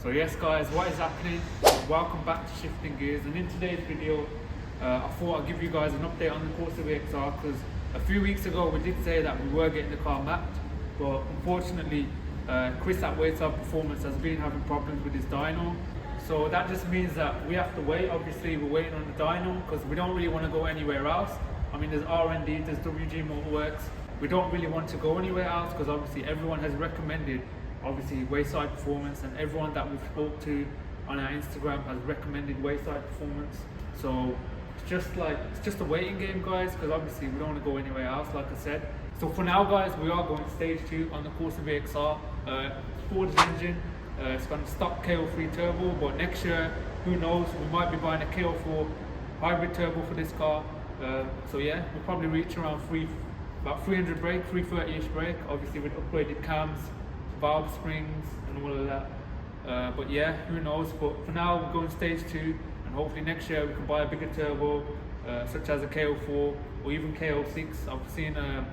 So yes guys, what is happening? Welcome back to Shifting Gears, and in today's video I thought I'd give you guys an update on the Corsa VXR, because a few weeks ago we did say that we were getting the car mapped, but unfortunately Chris at Wayside Performance has been having problems with his dyno. So that just means that we have to wait. Obviously we're waiting on the dyno because we don't really want to go anywhere else. I mean, there's R&D, there's WG Motorworks. We don't really want to go anywhere else because obviously everyone has recommended Wayside Performance, and everyone that we've spoke to on our Instagram has recommended Wayside Performance. So it's just a waiting game, guys, because obviously we don't want to go anywhere else, like I said. So for now, guys, we are going stage 2 on the Corsa VXR. Forged engine. It's got a stock KO3 turbo, but next year, who knows, we might be buying a KO4 hybrid turbo for this car. So yeah, we'll probably reach around about 300 brake, 330-ish brake, obviously with upgraded cams, valve springs and all of that. But yeah, who knows. But for now, we're going stage 2, and hopefully next year we can buy a bigger turbo, such as a KO4 or even KO6. I've seen a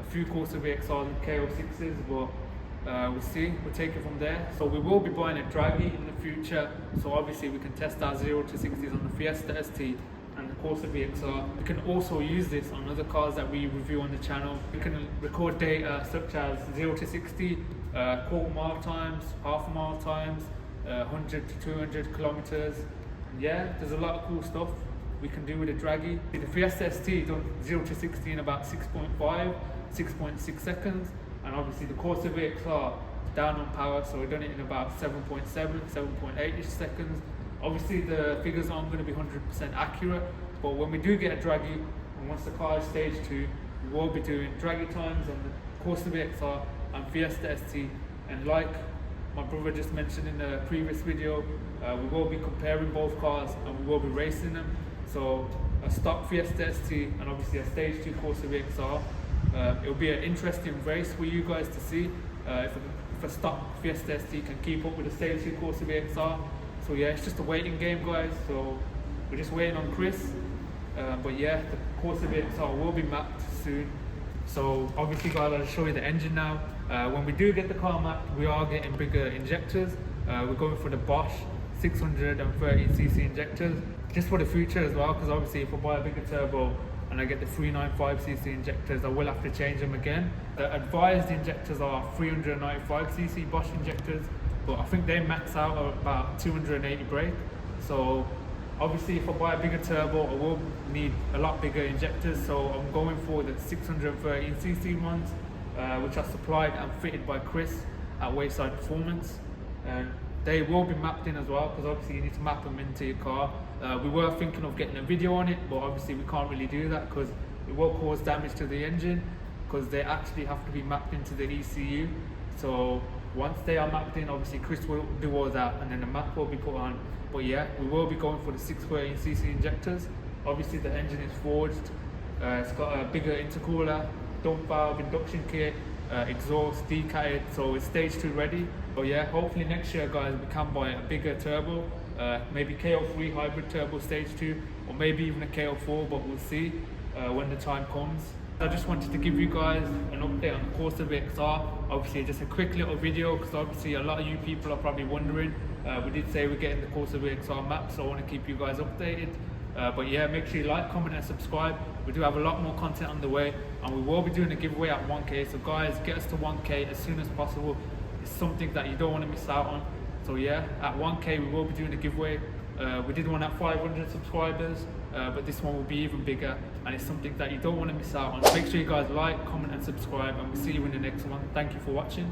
few Corsa VXRs with KO6s, but we'll see. We'll take it from there. So we will be buying a draggy in the future, so obviously we can test our 0 to 60s on the Fiesta ST and the Corsa VXR. We can also use this on other cars that we review on the channel. We can record data such as 0 to 60, quarter mile times, half mile times, 100 to 200 kilometers. And yeah, there's a lot of cool stuff we can do with a draggy. The Fiesta ST done 0 to 60 in about 6.5, 6.6 seconds, and obviously the Corsa VXR is down on power, so we've done it in about 7.7, 7.8-ish seconds. Obviously the figures aren't going to be 100% accurate, but when we do get a draggy, and once the car is stage 2, we will be doing draggy times on the Corsa VXR and Fiesta ST. And like my brother just mentioned in the previous video, we will be comparing both cars and we will be racing them. So a stock Fiesta ST and obviously a stage 2 Corsa VXR. It'll be an interesting race for you guys to see if a stock Fiesta ST can keep up with a stage 2 Corsa VXR. So yeah, it's just a waiting game, guys. So we're just waiting on Chris. But yeah, the Corsa VXR will be mapped soon. So obviously, guys, I'll show you the engine now. When we do get the car mapped, we are getting bigger injectors. We're going for the Bosch 630cc injectors, just for the future as well, because obviously if I buy a bigger turbo and I get the 395cc injectors, I will have to change them again. The advised injectors are 395cc Bosch injectors, but I think they max out at about 280 brake. So obviously if I buy a bigger turbo, I will need a lot bigger injectors, so I'm going for the 613cc ones, which are supplied and fitted by Chris at Wayside Performance. And they will be mapped in as well, because obviously you need to map them into your car. We were thinking of getting a video on it, but obviously we can't really do that because it will cause damage to the engine, because they actually have to be mapped into the ECU. So once they are mapped in, obviously Chris will do all that and then the map will be put on. But yeah, we will be going for the 613cc injectors. Obviously the engine is forged, it's got a bigger intercooler, dump valve, induction kit, exhaust, decatted, so it's stage 2 ready. But yeah, hopefully next year, guys, we can buy a bigger turbo, maybe KO3 hybrid turbo stage 2, or maybe even a KO4, but we'll see when the time comes. I just wanted to give you guys an update on the Corsa VXR. Obviously just a quick little video, because obviously a lot of you people are probably wondering. We did say we're getting the Corsa VXR map, so I want to keep you guys updated. But yeah, make sure you like, comment and subscribe. We do have a lot more content on the way, and we will be doing a giveaway at 1k. So guys, get us to 1k as soon as possible. It's something that you don't want to miss out on. So yeah, at 1k we will be doing a giveaway. We did one at 500 subscribers, but this one will be even bigger, and it's something that you don't want to miss out on. Make sure you guys like, comment and subscribe, and we'll see you in the next one. Thank you for watching.